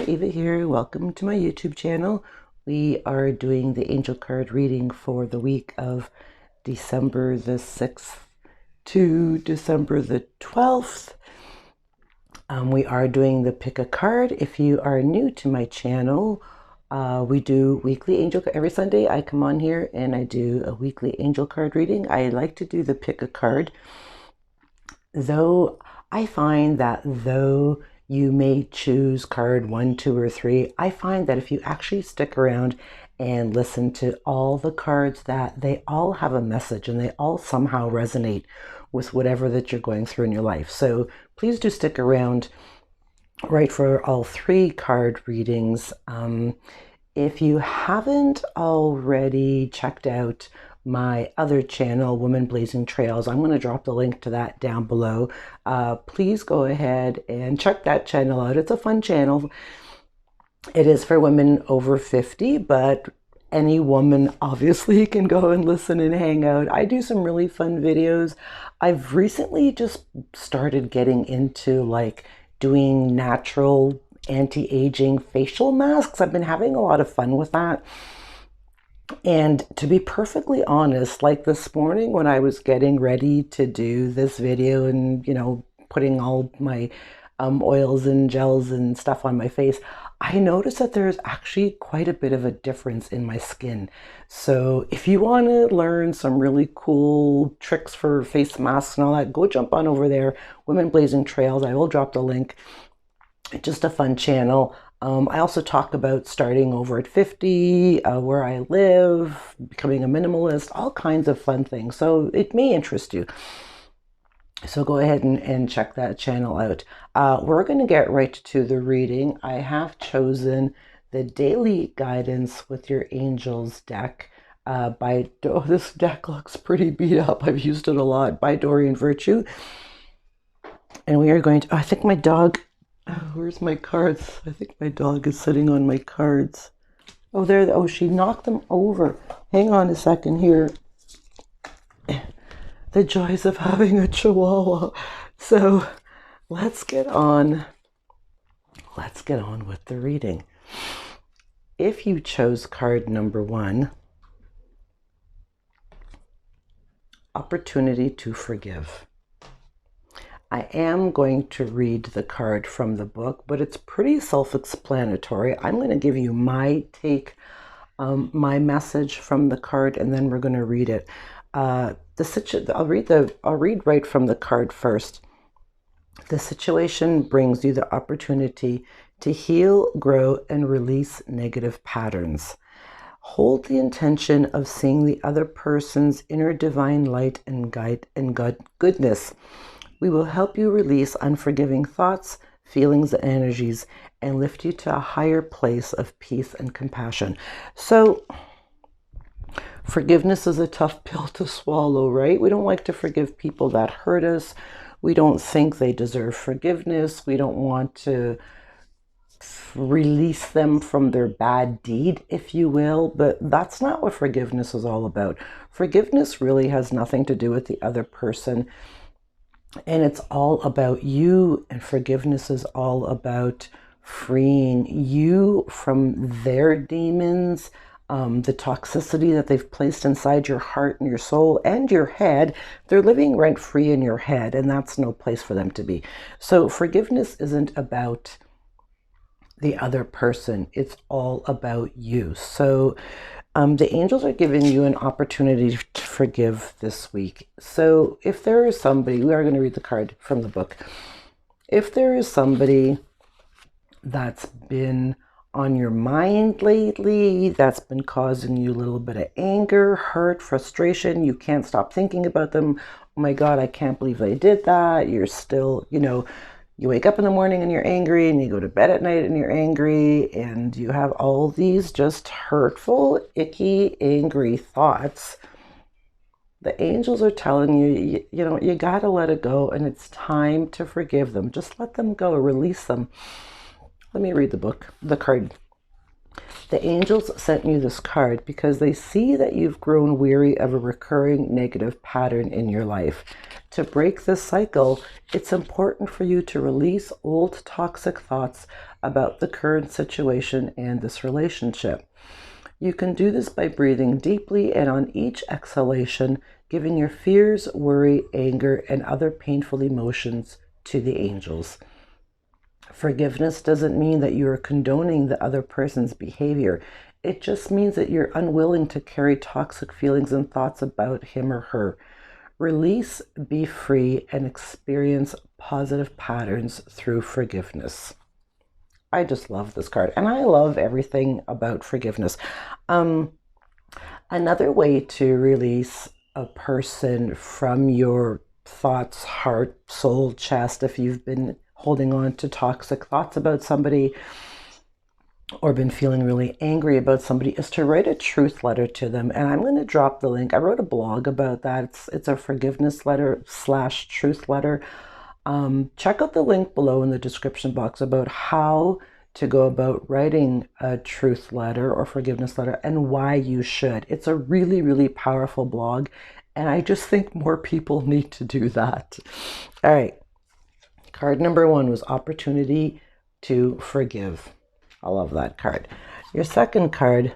Eva here. Welcome to my YouTube channel. We are doing the angel card reading for the week of December the 6th to December the 12th. We are doing the pick a card. If you are new to my channel, we do weekly angel every Sunday. I come on here and I do a weekly angel card reading. I like to do the pick a card, though I find that though you may choose card 1, 2, or 3, I find that if you actually stick around and listen to all the cards, that they all have a message and they all somehow resonate with whatever that you're going through in your life. So please do stick around right for all 3 card readings. If you haven't already checked out my other channel, Women Blazing Trails, I'm going to drop the link to that down below. Please go ahead and check that channel out. It's a fun channel. It is for women over 50, but any woman obviously can go and listen and hang out. I do some really fun videos. I've recently just started getting into like doing natural anti-aging facial masks. I've been having a lot of fun with that. And to be perfectly honest, like this morning when I was getting ready to do this video and, putting all my oils and gels and stuff on my face, I noticed that there's actually quite a bit of a difference in my skin. So if you want to learn some really cool tricks for face masks and all that, go jump on over there, Women Blazing Trails. I will drop the link. Just a fun channel. I also talk about starting over at 50, where I live, becoming a minimalist, all kinds of fun things. So it may interest you. So go ahead and check that channel out. We're going to get right to the reading. I have chosen the Daily Guidance with Your Angels deck this deck looks pretty beat up. I've used it a lot, by Doreen Virtue. And we are going to, I think my dog, where's my cards? I think my dog is sitting on my cards. Oh, there. Oh, she knocked them over. Hang on a second here. The joys of having a Chihuahua. So let's get on with the reading. If you chose card number 1, opportunity to forgive. I am going to read the card from the book, but it's pretty self-explanatory. I'm going to give you my take, my message from the card, and then we're going to read it. I'll read right from the card first. The situation brings you the opportunity to heal, grow, and release negative patterns. Hold the intention of seeing the other person's inner divine light and goodness. We will help you release unforgiving thoughts, feelings, and energies, and lift you to a higher place of peace and compassion. So, forgiveness is a tough pill to swallow, right? We don't like to forgive people that hurt us. We don't think they deserve forgiveness. We don't want to release them from their bad deed, if you will, but that's not what forgiveness is all about. Forgiveness really has nothing to do with the other person. And it's all about you, and forgiveness is all about freeing you from their demons, the toxicity that they've placed inside your heart and your soul and your head. They're living rent-free in your head, and that's no place for them to be. So forgiveness isn't about the other person. It's all about you. So the angels are giving you an opportunity to forgive this week. So if there is somebody, we are going to read the card from the book. If there is somebody that's been on your mind lately, that's been causing you a little bit of anger, hurt, frustration, you can't stop thinking about them. Oh my God, I can't believe they did that. You're still, you wake up in the morning and you're angry, and you go to bed at night and you're angry, and you have all these just hurtful, icky, angry thoughts. The angels are telling you, you got to let it go, and it's time to forgive them. Just let them go, release them. Let me read the card. The angels sent you this card because they see that you've grown weary of a recurring negative pattern in your life. To break this cycle, it's important for you to release old toxic thoughts about the current situation and this relationship. You can do this by breathing deeply and on each exhalation, giving your fears, worry, anger, and other painful emotions to the angels. Forgiveness doesn't mean that you are condoning the other person's behavior. It just means that you're unwilling to carry toxic feelings and thoughts about him or her. Release, be free, and experience positive patterns through forgiveness. I just love this card, and I love everything about forgiveness. Um, Another way to release a person from your thoughts, heart, soul, chest, if you've been holding on to toxic thoughts about somebody or been feeling really angry about somebody, is to write a truth letter to them. And I'm going to drop the link. I wrote a blog about that. It's a forgiveness letter / truth letter. Check out the link below in the description box about how to go about writing a truth letter or forgiveness letter and why you should. It's a really, really powerful blog, and I just think more people need to do that. All right. Card number 1 was opportunity to forgive. I love that card. Your second card,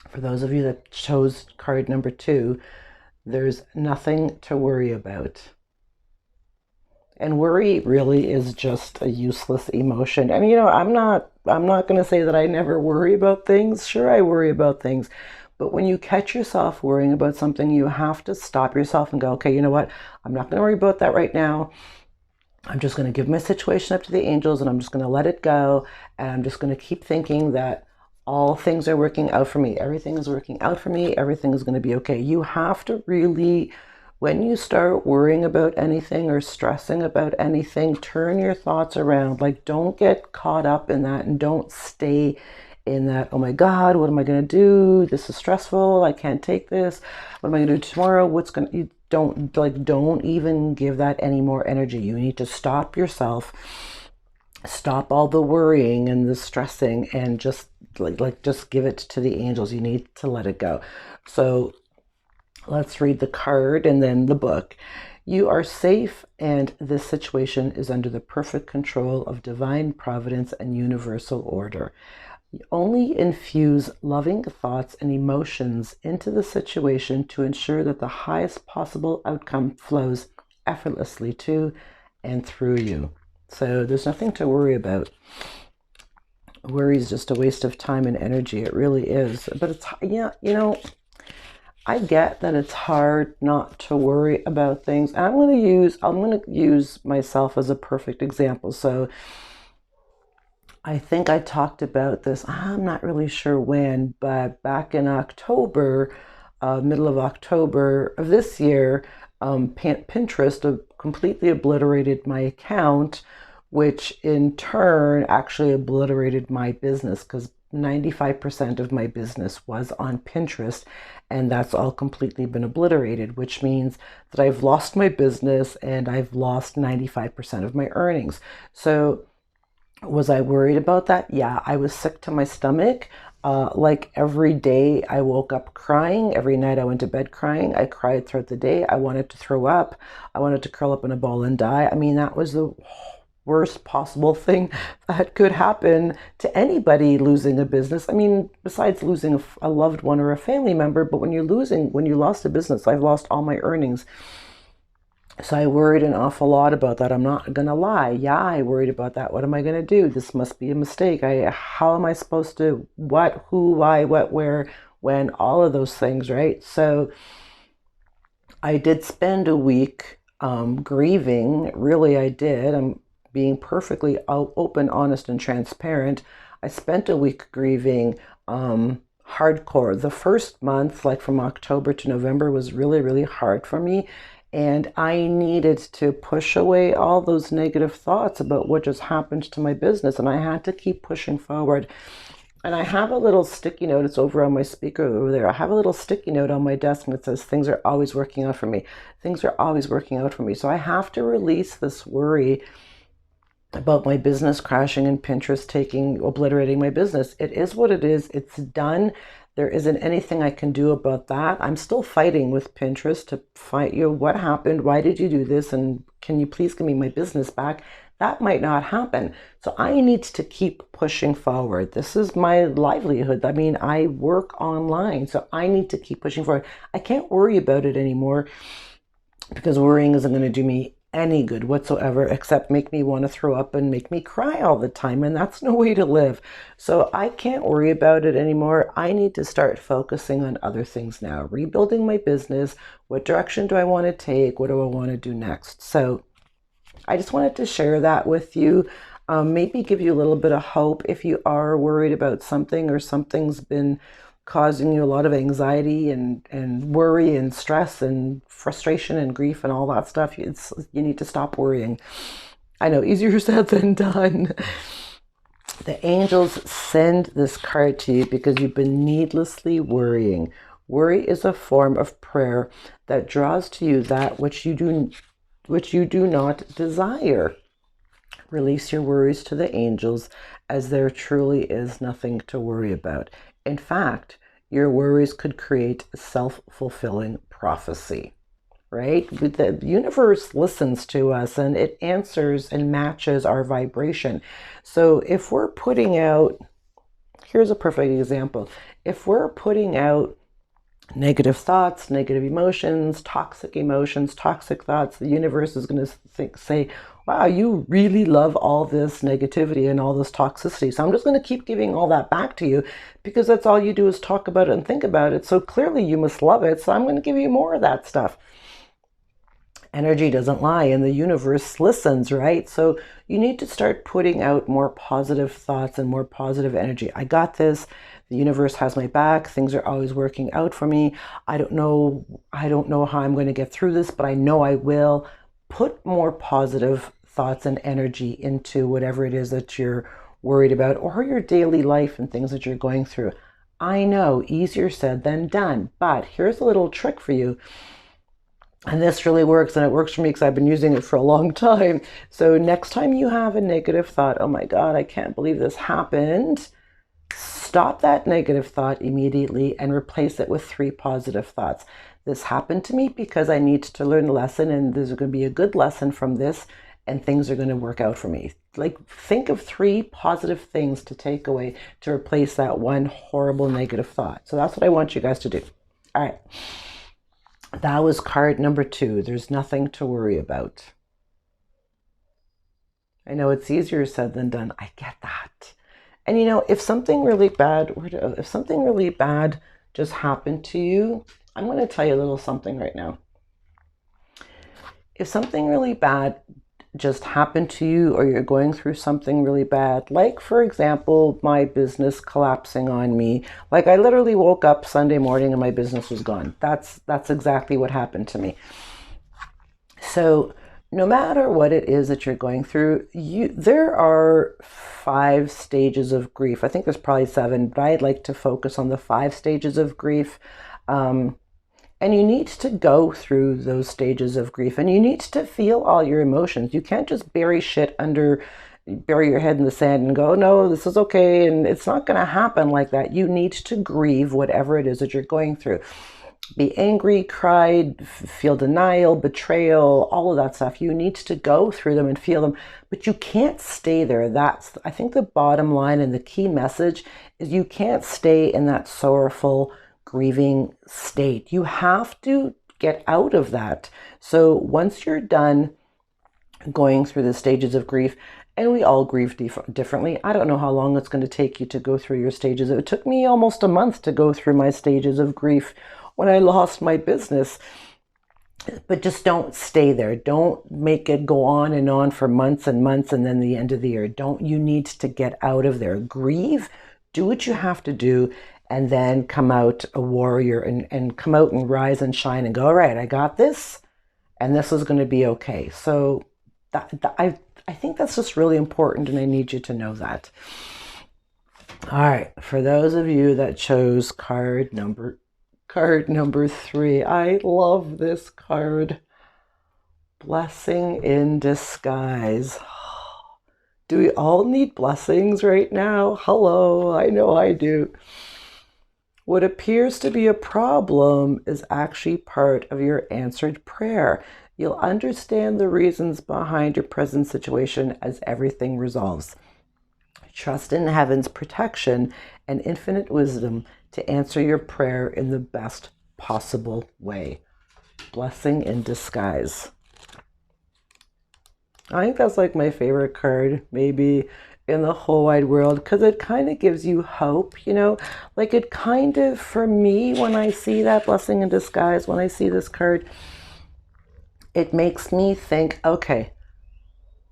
for those of you that chose card number 2, there's nothing to worry about. And worry really is just a useless emotion. And I'm not going to say that I never worry about things. Sure, I worry about things. But when you catch yourself worrying about something, you have to stop yourself and go, okay, you know what? I'm not going to worry about that right now. I'm just going to give my situation up to the angels, and I'm just going to let it go. And I'm just going to keep thinking that all things are working out for me. Everything is working out for me. Everything is going to be okay. You have to really, when you start worrying about anything or stressing about anything, turn your thoughts around. Like, don't get caught up in that, and don't stay in that, oh my God, what am I going to do? This is stressful. I can't take this. What am I going to do tomorrow? Don't even give that any more energy. You need to stop yourself, stop all the worrying and the stressing, and just just give it to the angels. You need to let it go. So let's read the card and then the book. You are safe, and this situation is under the perfect control of divine providence and universal order. Only infuse loving thoughts and emotions into the situation to ensure that the highest possible outcome flows effortlessly to and through you. So there's nothing to worry about. Worry is just a waste of time and energy. It really is. But it's, I get that it's hard not to worry about things. And I'm going to use myself as a perfect example. So I think I talked about this, I'm not really sure when, but back in October, middle of October of this year, Pinterest completely obliterated my account, which in turn actually obliterated my business, because 95% of my business was on Pinterest, and that's all completely been obliterated, which means that I've lost my business and I've lost 95% of my earnings. So was I worried about that? Yeah, I was sick to my stomach. Like every day I woke up crying. Every night I went to bed crying. I cried throughout the day. I wanted to throw up. I wanted to curl up in a ball and die. I mean, that was the worst possible thing that could happen to anybody losing a business. I mean, besides losing a loved one or a family member, but when you lost a business, I've lost all my earnings. So I worried an awful lot about that. I'm not going to lie. Yeah, I worried about that. What am I going to do? This must be a mistake. How am I supposed to, what, who, why, what, where, when, all of those things, right? So I did spend a week grieving. Really, I did. I'm being perfectly open, honest, and transparent. I spent a week grieving hardcore. The first month, like from October to November, was really, really hard for me. And I needed to push away all those negative thoughts about what just happened to my business. And I had to keep pushing forward. And I have a little sticky note. It's over on my speaker over there. I have a little sticky note on my desk that says, things are always working out for me. Things are always working out for me. So I have to release this worry about my business crashing and Pinterest obliterating my business. It is what it is. It's done. There isn't anything I can do about that. I'm still fighting with Pinterest to fight what happened? Why did you do this? And can you please give me my business back? That might not happen. So I need to keep pushing forward. This is my livelihood. I mean, I work online, so I need to keep pushing forward. I can't worry about it anymore because worrying isn't going to do me any good whatsoever except make me want to throw up and make me cry all the time, and that's no way to live. So I can't worry about it anymore. I need to start focusing on other things now, rebuilding my business. What direction do I want to take? What do I want to do next? So I just wanted to share that with you. Maybe give you a little bit of hope if you are worried about something or something's been causing you a lot of anxiety and worry and stress and frustration and grief and all that stuff. You need to stop worrying. I know, easier said than done. The angels send this card to you because you've been needlessly worrying. Worry is a form of prayer that draws to you that which you do not desire. Release your worries to the angels, as there truly is nothing to worry about. In fact, your worries could create a self-fulfilling prophecy, right? The universe listens to us and it answers and matches our vibration. So if we're putting out, here's a perfect example. If we're putting out negative thoughts, negative emotions, toxic thoughts, the universe is going to say, wow, you really love all this negativity and all this toxicity. So I'm just going to keep giving all that back to you because that's all you do is talk about it and think about it. So clearly you must love it. So I'm going to give you more of that stuff. Energy doesn't lie and the universe listens, right? So you need to start putting out more positive thoughts and more positive energy. I got this. The universe has my back. Things are always working out for me. I don't know how I'm going to get through this, but I know I will. Put more positive thoughts and energy into whatever it is that you're worried about or your daily life and things that you're going through. I know, easier said than done, but here's a little trick for you. And this really works, and it works for me because I've been using it for a long time. So next time you have a negative thought, oh my God, I can't believe this happened, stop that negative thought immediately and replace it with 3 positive thoughts. This happened to me because I need to learn a lesson, and there's going to be a good lesson from this, and things are going to work out for me. Like, think of 3 positive things to take away to replace that one horrible negative thought. So that's what I want you guys to do. All right. That was card number 2. There's nothing to worry about. I know it's easier said than done. I get that. And if something really bad just happened to you, I'm going to tell you a little something right now. If something really bad just happened to you, or you're going through something really bad, like for example, my business collapsing on me, like I literally woke up Sunday morning and my business was gone. That's exactly what happened to me. So no matter what it is that you're going through, there are 5 stages of grief. I think there's probably 7, but I'd like to focus on the 5 stages of grief. And you need to go through those stages of grief, and you need to feel all your emotions. You can't just bury your head in the sand and go, no, this is okay. And it's not going to happen like that. You need to grieve whatever it is that you're going through. Be angry, cry, feel denial, betrayal, all of that stuff. You need to go through them and feel them, but you can't stay there. That's, I think, the bottom line and the key message is you can't stay in that sorrowful, grieving state. You have to get out of that. So once you're done going through the stages of grief, and we all grieve differently. I don't know how long it's going to take you to go through your stages. It took me almost a month to go through my stages of grief when I lost my business. But just don't stay there. Don't make it go on and on for months and months and then the end of the year. You need to get out of there. Grieve, do what you have to do, and then come out a warrior and come out and rise and shine and go, all right, I got this, and this is going to be okay. So I think that's just really important, and I need you to know that. All right, for those of you that chose card number 3, I love this card. Blessing in disguise. Do we all need blessings right now? Hello, I know I do. What appears to be a problem is actually part of your answered prayer. You'll understand the reasons behind your present situation as everything resolves. Trust in heaven's protection and infinite wisdom to answer your prayer in the best possible way. Blessing in disguise. I think that's like my favorite card, maybe in the whole wide world, because it kind of gives you hope, like it kind of, for me, when I see that blessing in disguise, when I see this card, it makes me think, okay,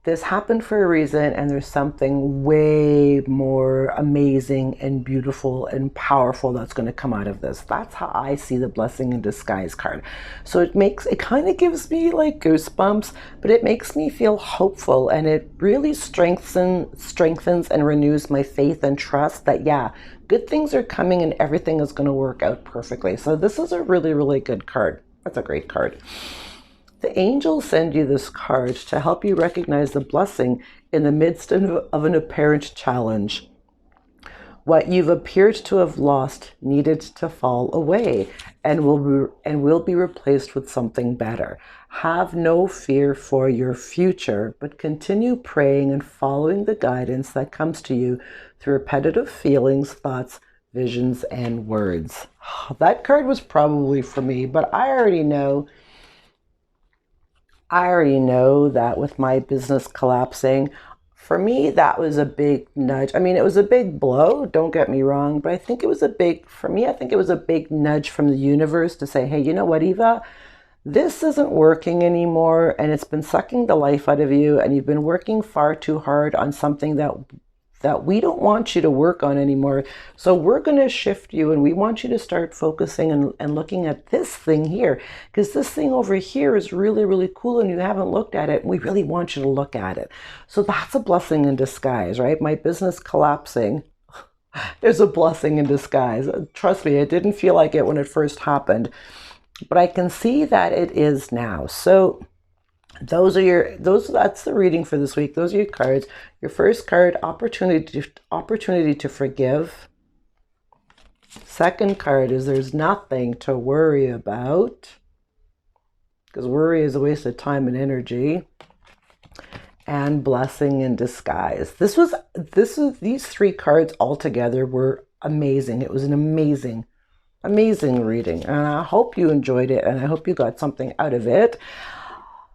this happened for a reason, and there's something way more amazing and beautiful and powerful that's going to come out of this. That's how I see the blessing in disguise card. So it kind of gives me like goosebumps, but it makes me feel hopeful, and it really strengthens and renews my faith and trust that, yeah, good things are coming and everything is going to work out perfectly. So this is a really, really good card. That's a great card. The angels send you this card to help you recognize the blessing in the midst of an apparent challenge. What you've appeared to have lost needed to fall away and will be replaced with something better. Have no fear for your future, but continue praying and following the guidance that comes to you through repetitive feelings, thoughts, visions, and words. That card was probably for me, but I already know that with my business collapsing, for me, that was a big nudge. I mean, it was a big blow, don't get me wrong, but I think it was a big nudge from the universe to say, hey, you know what, Eva? This isn't working anymore, and it's been sucking the life out of you, and you've been working far too hard on something that we don't want you to work on anymore. So we're going to shift you, and we want you to start focusing and looking at this thing here, because this thing over here is really, really cool, and you haven't looked at it, and we really want you to look at it. So that's a blessing in disguise, right? My business collapsing is a blessing in disguise. Trust me, it didn't feel like it when it first happened, but I can see that it is now. So that's the reading for this week. Those are your cards. Your first card, opportunity to forgive. Second card is there's nothing to worry about, because worry is a waste of time and energy. And blessing in disguise. These three cards all together were amazing. It was an amazing reading, and I hope you enjoyed it, and I hope you got something out of it.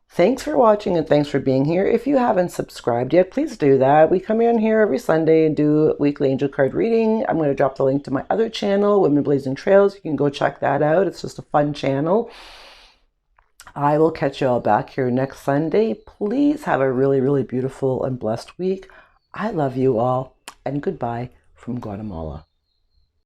Thanks for watching, and thanks for being here. If you haven't subscribed yet, please do that. We come in here every Sunday and do weekly angel card reading. I'm going to drop the link to my other channel, Women Blazing Trails. You can go check that out. It's just a fun channel. I will catch you all back here next Sunday. Please have a really, really beautiful and blessed week. I love you all, and goodbye from Guatemala.